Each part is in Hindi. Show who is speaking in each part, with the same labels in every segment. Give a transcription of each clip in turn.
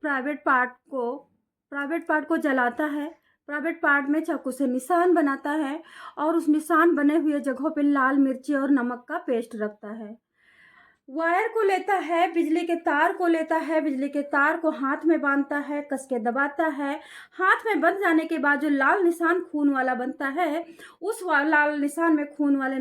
Speaker 1: प्राइवेट पार्ट को जलाता है। प्राइवेट पार्ट में चाकू से निशान बनाता है और उस निशान बने हुए जगहों पे लाल मिर्ची और नमक का पेस्ट रखता है। वायर को लेता है, बिजली के तार को लेता है, बिजली के तार को हाथ में बांधता है, कस के दबाता है। हाथ में बंध जाने के बाद जो लाल निशान खून वाला बनता है, उस लाल निशान में खून वाले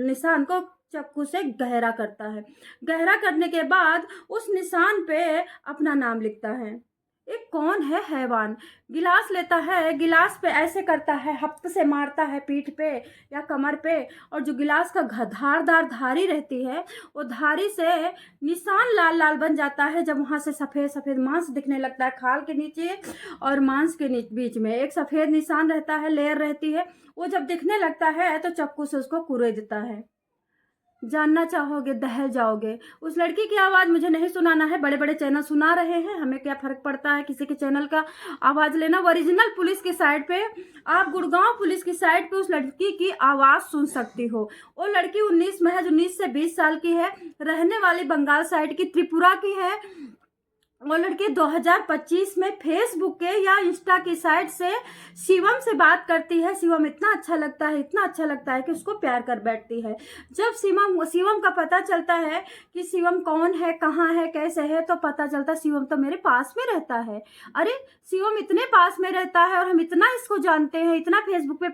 Speaker 1: निशान को चाकू से गहरा करता है। गहरा करने के बाद उस निशान पे अपना नाम लिखता है। एक कौन है हैवान। गिलास लेता है, गिलास पे ऐसे करता है, हफ्ते से मारता है पीठ पे या कमर पे, और जो गिलास का धारदार धारी रहती है, वो धारी से निशान लाल लाल बन जाता है। जब वहां से सफेद सफेद मांस दिखने लगता है, खाल के नीचे और मांस के बीच में एक सफेद निशान रहता है, लेयर रहती है, वो जब दिखने लगता है तो चाकू से उसको कुरेद देता है। जानना चाहोगे, दहल जाओगे। उस लड़की की आवाज़ मुझे नहीं सुनाना है, बड़े बड़े चैनल सुना रहे हैं, हमें क्या फ़र्क पड़ता है किसी के चैनल का आवाज़ लेना। ओरिजिनल पुलिस की साइड पे, आप गुड़गांव पुलिस की साइड पे उस लड़की की आवाज़ सुन सकती हो। वो लड़की 19 महज 19 से 20 साल की है, रहने वाली बंगाल साइड की, त्रिपुरा की है। वो लड़की 2025 में फेसबुक के या इंस्टा की साइड से शिवम से बात करती है। शिवम इतना अच्छा लगता है, इतना अच्छा लगता है कि उसको प्यार कर बैठती है। जब शिवम का पता चलता है कि शिवम कौन है, कहाँ है, कैसे है, तो पता चलता शिवम तो मेरे पास में रहता है। अरे शिवम इतने पास में रहता है और हम इतना इसको जानते हैं, इतना फेसबुक पे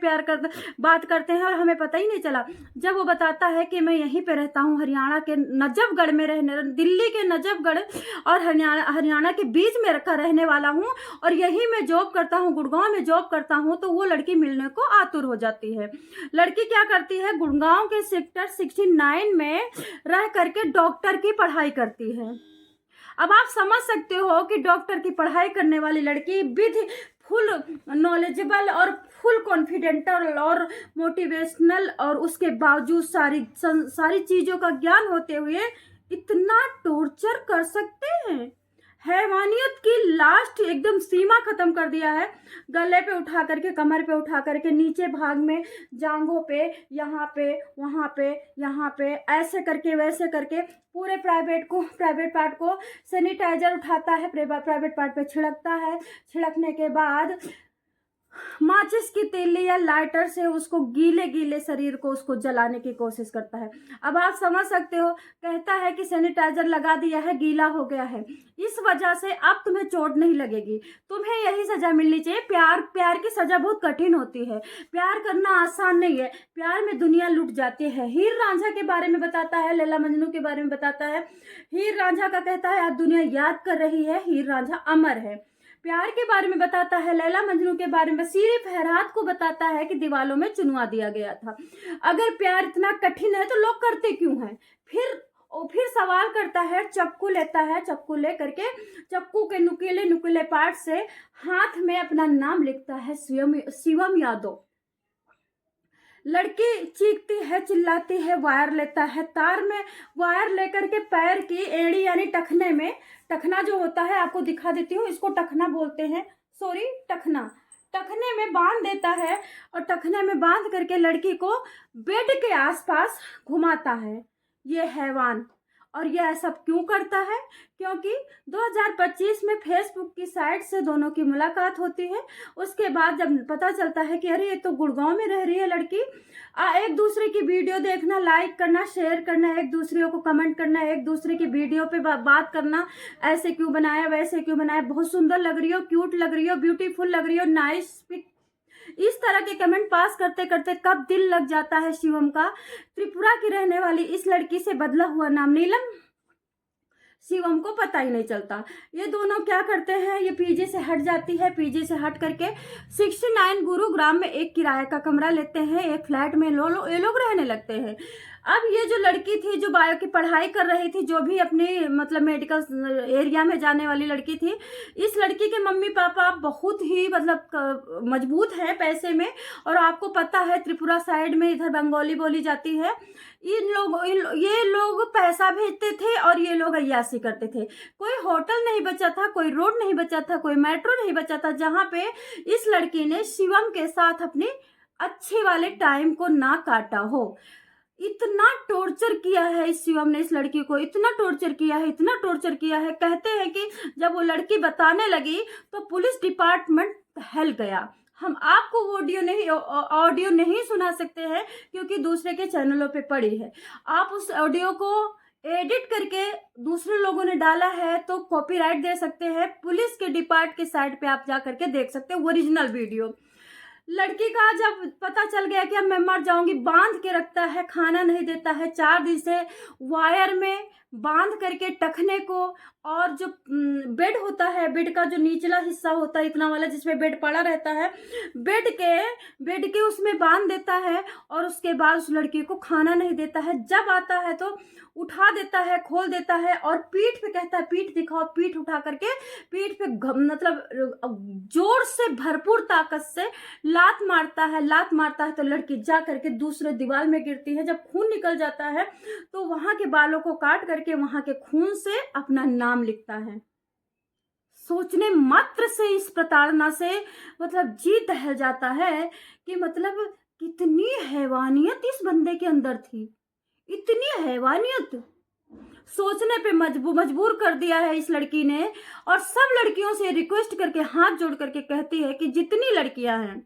Speaker 1: बात करते हैं और हमें पता ही नहीं चला। जब वो बताता है कि मैं यहीं पे रहता हूँ, हरियाणा के नजफगढ़ में दिल्ली के नजफगढ़ और हरियाणा के बीच में रहने वाला हूँ और यही मैं जॉब करता हूँ, गुड़गांव में जॉब करता हूँ। तो वो लड़की मिलने को आतुर हो जाती है। लड़की क्या करती है, गुड़गांव के सेक्टर 69 में रह करके डॉक्टर की पढ़ाई करती है। अब आप समझ सकते हो कि डॉक्टर की पढ़ाई करने वाली लड़की विद फुल नॉलेजेबल और फुल कॉन्फिडेंटल और मोटिवेशनल और उसके बावजूद सारी चीज़ों का ज्ञान होते हुए इतना टॉर्चर कर सकते हैं। हैवानियत की लास्ट एकदम सीमा खत्म कर दिया है। गले पे उठा करके, कमर पे उठा करके, नीचे भाग में, जांघों पे, यहाँ पे, वहाँ पे, यहाँ पे, ऐसे करके वैसे करके पूरे प्राइवेट पार्ट को सैनिटाइजर उठाता है, प्राइवेट पार्ट पे छिड़कता है। छिड़कने के बाद माचिस की तीली या लाइटर से उसको गीले गीले शरीर को उसको जलाने की कोशिश करता है। अब आप समझ सकते हो, कहता है कि सैनिटाइजर लगा दिया है, गीला हो गया है, इस वजह से अब तुम्हें चोट नहीं लगेगी, तुम्हें यही सजा मिलनी चाहिए। प्यार की सजा बहुत कठिन होती है, प्यार करना आसान नहीं है, प्यार में दुनिया लुट जाती है। हीर रांझा के बारे में बताता है, लैला मजनू के बारे में बताता है। हीर रांझा का कहता है आज दुनिया याद कर रही है, हीर रांझा अमर है। प्यार के बारे में बताता है, लैला मजनू के बारे में सीरी फहरात को बताता है कि दीवालों में चुनवा दिया गया था। अगर प्यार इतना कठिन है तो लोग करते क्यों हैं? फिर सवाल करता है, चक्कू लेता है, चक्कू ले करके चक्कू के नुकीले नुकीले पार्ट से हाथ में अपना नाम लिखता है, शिवम यादव। लड़की चीखती है, चिल्लाती है, वायर लेता है, तार में वायर लेकर के पैर की एड़ी यानी टखने में, टखना जो होता है आपको दिखा देती हूँ, इसको टखना बोलते हैं, सॉरी टखना, टखने में बांध देता है और टखने में बांध करके लड़की को बेड के आसपास घुमाता है। ये हैवान। और ये ऐसा क्यों करता है? क्योंकि 2025 में फेसबुक की साइट से दोनों की मुलाकात होती है। उसके बाद जब पता चलता है कि अरे ये तो गुड़गांव में रह रही है लड़की, एक दूसरे की वीडियो देखना, लाइक करना, शेयर करना, एक दूसरे को कमेंट करना, एक दूसरे की वीडियो पे बात करना, ऐसे क्यों बनाया, वैसे क्यों बनाया, बहुत सुंदर लग रही हो, क्यूट लग रही हो, ब्यूटीफुल लग रही हो, नाइस पिक, इस तरह के कमेंट पास करते करते कब दिल लग जाता है शिवम का। त्रिपुरा की रहने वाली इस लड़की से बदला हुआ नाम नीलम, शिवम को पता ही नहीं चलता। ये दोनों क्या करते हैं, ये पीजी से हट जाती है, पीजी से हट करके 69 गुरुग्राम में एक किराए का कमरा लेते हैं, एक फ्लैट में ये लोग रहने लगते हैं। अब ये जो लड़की थी जो बायो की पढ़ाई कर रही थी, जो भी अपनी मतलब मेडिकल एरिया में जाने वाली लड़की थी, इस लड़की के मम्मी पापा बहुत ही मतलब मजबूत है पैसे में, और आपको पता है त्रिपुरा साइड में इधर बंगाली बोली जाती है। ये लोग पैसा भेजते थे और ये लोग अय्यासी करते थे। कोई होटल नहीं बचा था, कोई रोड नहीं बचा था, कोई मेट्रो नहीं बचा था जहाँ पे इस लड़की ने शिवम के साथ अपने अच्छे वाले टाइम को ना काटा हो। इतना टॉर्चर किया है इस शिवम ने इस लड़की को, इतना टॉर्चर किया है, इतना टॉर्चर किया है। कहते हैं कि जब वो लड़की बताने लगी तो पुलिस डिपार्टमेंट हिल गया। हम आपको ऑडियो नहीं सुना सकते हैं क्योंकि दूसरे के चैनलों पे पड़ी है। आप उस ऑडियो को एडिट करके दूसरे लोगों ने डाला है तो कॉपीराइट दे सकते हैं। पुलिस के डिपार्ट के साइट पे आप जा करके देख सकते हैं ओरिजिनल वीडियो। लड़की का जब पता चल गया कि अब मैं मर जाऊंगी, बांध के रखता है, खाना नहीं देता है, 4 दिन से वायर में बांध करके टखने को, और जो बेड होता है, बेड का जो निचला हिस्सा होता है इतना वाला जिसमें बेड पड़ा रहता है, बेड के उसमें बांध देता है और उसके बाद उस लड़की को खाना नहीं देता है। जब आता है तो उठा देता है, खोल देता है और पीठ पे कहता है पीठ दिखाओ। पीठ उठा करके पीठ पे मतलब जोर से भरपूर ताकत से लात मारता है। लात मारता है तो लड़की जा करके दूसरे दीवार में गिरती है। जब खून निकल जाता है तो वहां के बालों को काट करके वहां के खून से अपना नाम लिखता है। सोचने मात्र से इस प्रताड़ना से मतलब जी दहल जाता है कि मतलब कितनी हैवानियत इस बंदे के अंदर थी, इतनी हैवानियत सोचने पे मजबूर कर दिया है इस लड़की ने। और सब लड़कियों से रिक्वेस्ट करके हाथ जोड़ करके कहती है कि जितनी लड़कियां हैं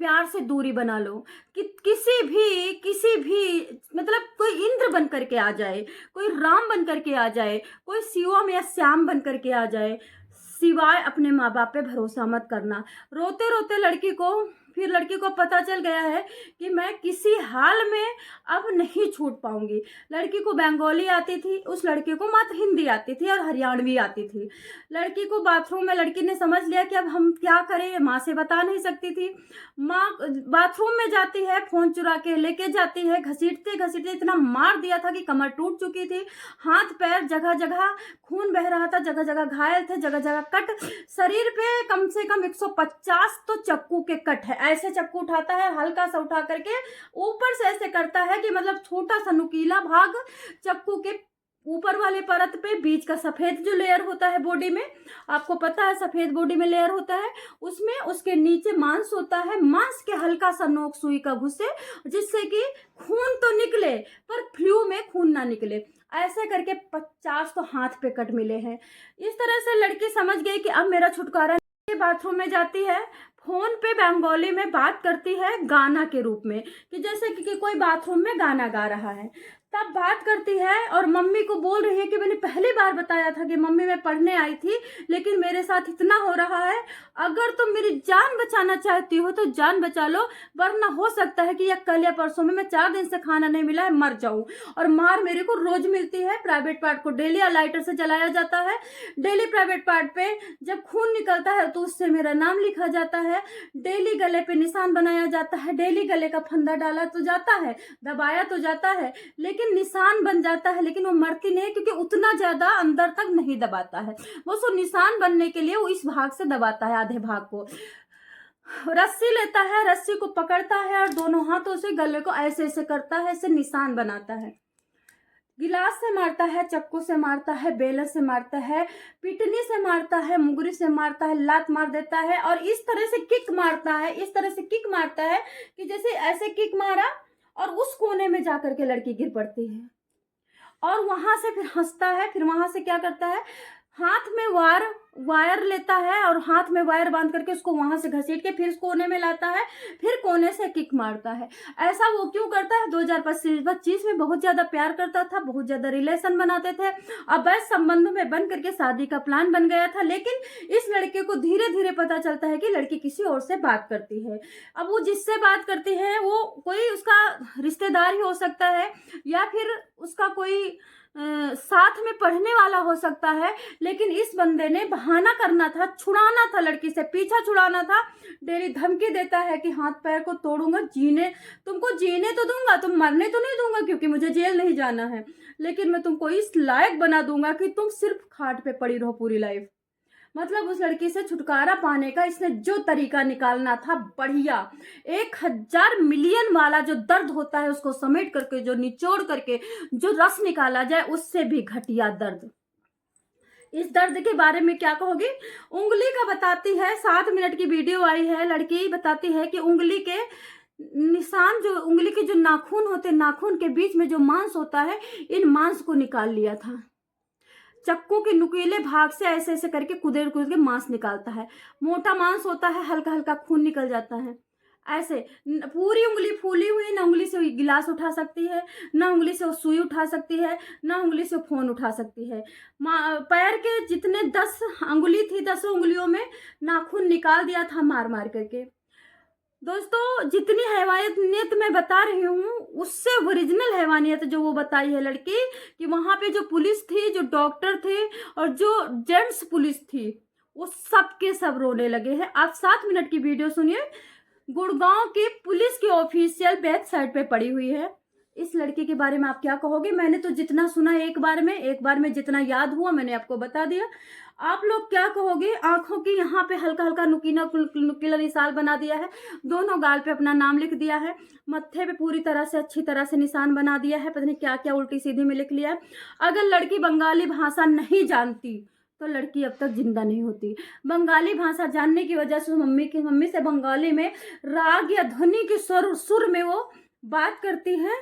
Speaker 1: प्यार से दूरी बना लो। कि किसी भी मतलब कोई इंद्र बन करके आ जाए, कोई राम बन करके आ जाए, कोई शिवम या श्याम बन करके आ जाए, सिवाय अपने माँ बाप पे भरोसा मत करना। रोते रोते लड़की को पता चल गया है कि मैं किसी हाल में अब नहीं छूट पाऊंगी। लड़की को बंगाली आती थी, उस लड़की को मात्र हिंदी आती थी और हरियाणवी आती थी। लड़की को बाथरूम में लड़की ने समझ लिया कि अब हम क्या करें, माँ से बता नहीं सकती थी। माँ बाथरूम में जाती है, फोन चुरा के लेके जाती है, घसीटते घसीटते इतना मार दिया था कि कमर टूट चुकी थी, हाथ पैर जगह जगह खून बह रहा था, जगह जगह घायल थे, जगह जगह कट, शरीर पे कम से कम 150 तो चक्कू के कट है। ऐसे चक्कू उठाता है, हल्का सा उठा करके ऊपर से ऐसे करता है कि मतलब छोटा सा नुकीला भाग चक्कू के ऊपर वाले परत पे, बीच का सफेद जो लेयर होता है बॉडी में, आपको पता है सफेद बॉडी में लेयर होता है, उसमें उसके नीचे मांस होता है। मांस के हल्का सा नोक सुई का घुसे जिससे कि खून तो निकले पर फ्लू में खून ना निकले। ऐसे करके 50 तो हाथ पे कट मिले हैं। इस तरह से लड़की समझ गई कि अब मेरा छुटकारा। बाथरूम में जाती है, फोन पे बंगाली में बात करती है गाना के रूप में, कि जैसे कि कोई बाथरूम में गाना गा रहा है, तब बात करती है और मम्मी को बोल रही है कि मैंने पहली बार बताया था कि मम्मी मैं पढ़ने आई थी लेकिन मेरे साथ इतना हो रहा है, अगर तुम मेरी जान बचाना चाहती हो तो जान बचा लो, वरना हो सकता है कि या कल या परसों में मैं 4 दिन से खाना नहीं मिला है मर जाऊं। और मार मेरे को रोज मिलती है। प्राइवेट पार्ट को डेली लाइटर से जलाया जाता है। डेली प्राइवेट पार्ट पे जब खून निकलता है तो उससे मेरा नाम लिखा जाता है। डेली गले पे निशान बनाया जाता है। डेली गले का फंदा डाला तो जाता है, दबाया तो जाता है, लेकिन निशान बन जाता है। लेकिन वो मरती नहीं क्योंकि उतना ज्यादा अंदर तक नहीं दबाता है। वो सो निशान बनने के लिए वो इस भाग से दबाता है, आधे भाग को। रस्सी लेता है, रस्सी को पकड़ता है और दोनों हाथों से गले को ऐसे ऐसे करता है, ऐसे निशान बनाता है। गिलास से मारता है, चक्कू से मारता है, बेलन से मारता है, पिटनी से मारता है, मुंगरी से मारता है, लात मार देता है और इस तरह से किक मारता है, इस तरह से किक मारता है कि जैसे ऐसे किक मारा और उस कोने में जाकर के लड़की गिर पड़ती है। और वहां से फिर हंसता है। फिर वहां से क्या करता है, हाथ में वायर लेता है और हाथ में वायर बांध करके उसको वहां से घसीट के फिर कोने में लाता है, फिर कोने से किक मारता है। ऐसा वो क्यों करता है? 2025 में बहुत ज्यादा प्यार करता था, बहुत ज्यादा रिलेशन बनाते थे, अवैध संबंधों में बन करके शादी का प्लान बन गया था। लेकिन इस लड़के को धीरे धीरे पता चलता है कि लड़की किसी और से बात करती है। अब वो जिससे बात करती है वो कोई उसका रिश्तेदार ही हो सकता है या फिर उसका कोई साथ में पढ़ने वाला हो सकता है। लेकिन इस बंदे ने बहाना करना था, छुड़ाना था, लड़की से पीछा छुड़ाना था। डेली धमकी देता है कि हाथ पैर को तोड़ूंगा, तुमको जीने तो दूंगा, तुम मरने तो नहीं दूंगा क्योंकि मुझे जेल नहीं जाना है, लेकिन मैं तुमको इस लायक बना दूंगा कि तुम सिर्फ खाट पे पड़ी रहो पूरी लाइफ। मतलब उस लड़की से छुटकारा पाने का इसने जो तरीका निकालना था, बढ़िया 1000 मिलियन वाला जो दर्द होता है उसको समेट करके, जो निचोड़ करके जो रस निकाला जाए, उससे भी घटिया दर्द। इस दर्द के बारे में क्या कहोगी? उंगली का बताती है, 7 मिनट की वीडियो आई है। लड़की बताती है कि उंगली के निशान, जो उंगली के जो नाखून होते हैं, नाखून के बीच में जो मांस होता है, इन मांस को निकाल लिया था। चक्कू के नुकीले भाग से ऐसे ऐसे करके कुदेड़ कुदेड़ के मांस निकालता है। मोटा मांस होता है, हल्का हल्का खून निकल जाता है। ऐसे पूरी उंगली फूली हुई, ना उंगली से वो गिलास उठा सकती है, ना उंगली से वो सुई उठा सकती है, ना उंगली से वो फोन उठा सकती है। पैर के जितने 10 अंगुली थी, 10 उंगलियों में नाखून निकाल दिया था मार मार करके। दोस्तों, जितनी हैवानियत मैं बता रही हूँ, उससे ओरिजिनल हैवानियत जो वो बताई है लड़की, कि वहां पे जो पुलिस थी, जो डॉक्टर थे और जो जेंट्स पुलिस थी, वो सब के सब रोने लगे हैं। आप 7 मिनट की वीडियो सुनिए। गुड़गांव की पुलिस की ऑफिशियल वेबसाइट पे पड़ी हुई है। इस लड़की के बारे में आप क्या कहोगे? मैंने तो जितना सुना एक बार में जितना याद हुआ मैंने आपको बता दिया। आप लोग क्या कहोगे? आंखों की यहाँ पे हल्का हल्का नुकीला निशान बना दिया है, दोनों गाल पे अपना नाम लिख दिया है, मत्थे पे पूरी तरह से अच्छी तरह से निशान बना दिया है, पता नहीं क्या क्या उल्टी सीधी में लिख लिया है। अगर लड़की बंगाली भाषा नहीं जानती तो लड़की अब तक जिंदा नहीं होती। बंगाली भाषा जानने की वजह से मम्मी से बंगाली में राग या ध्वनि के सुर में वो बात करती है।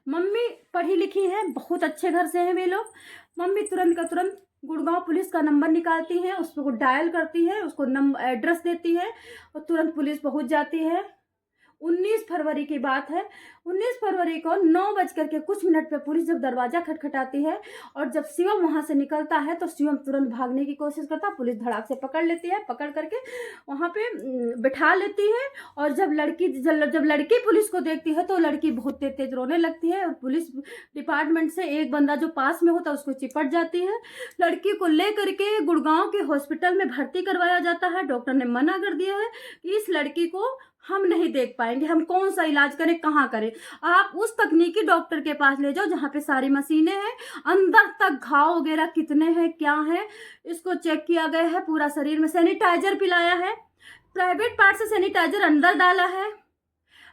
Speaker 1: मम्मी पढ़ी लिखी है, बहुत अच्छे घर से हैं वे लोग। मम्मी तुरंत का तुरंत गुड़गांव पुलिस का नंबर निकालती है, उसको डायल करती है, उसको एड्रेस देती है और तुरंत पुलिस पहुंच जाती है। 19 फरवरी की बात है। 19 फरवरी को 9:कुछ पे पुलिस जब दरवाजा खटखटाती है और जब शिवम वहां से निकलता है तो शिवम तुरंत भागने की कोशिश करता है। पुलिस धड़ाक से पकड़ लेती है, पकड़ करके वहां पे बिठा लेती है। और जब लड़की पुलिस को देखती है तो लड़की बहुत तेज तेज रोने लगती है और पुलिस डिपार्टमेंट से एक बंदा जो पास में होता है उसको चिपट जाती है। लड़की को ले करके गुड़गांव के हॉस्पिटल में भर्ती करवाया जाता है। डॉक्टर ने मना कर दिया है कि इस लड़की को हम नहीं देख पाएंगे, हम कौन सा इलाज करें, कहाँ करें। आप उस तकनीकी डॉक्टर के पास ले जाओ जहाँ पे सारी मशीनें हैं, अंदर तक घाव वगैरह कितने हैं, क्या है, इसको चेक किया गया है। पूरा शरीर में सैनिटाइजर पिलाया है, प्राइवेट पार्ट से सैनिटाइजर अंदर डाला है।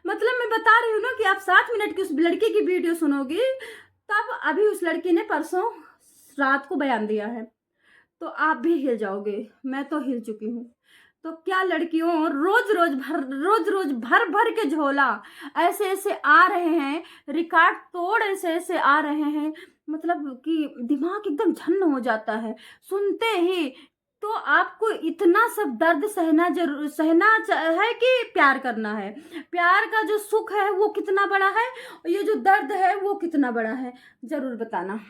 Speaker 1: मतलब मैं बता रही हूँ ना कि आप 7 मिनट की उस लड़की की वीडियो सुनोगी, तब अभी उस लड़की ने परसों रात को बयान दिया है तो आप भी हिल जाओगे। मैं तो हिल चुकी हूँ। तो क्या लड़कियों, रोज रोज भर के झोला ऐसे ऐसे आ रहे हैं, रिकॉर्ड तोड़ ऐसे ऐसे आ रहे हैं, मतलब कि दिमाग एकदम झन्न हो जाता है सुनते ही। तो आपको इतना सब दर्द सहना है कि प्यार करना है। प्यार का जो सुख है वो कितना बड़ा है और ये जो दर्द है वो कितना बड़ा है, जरूर बताना।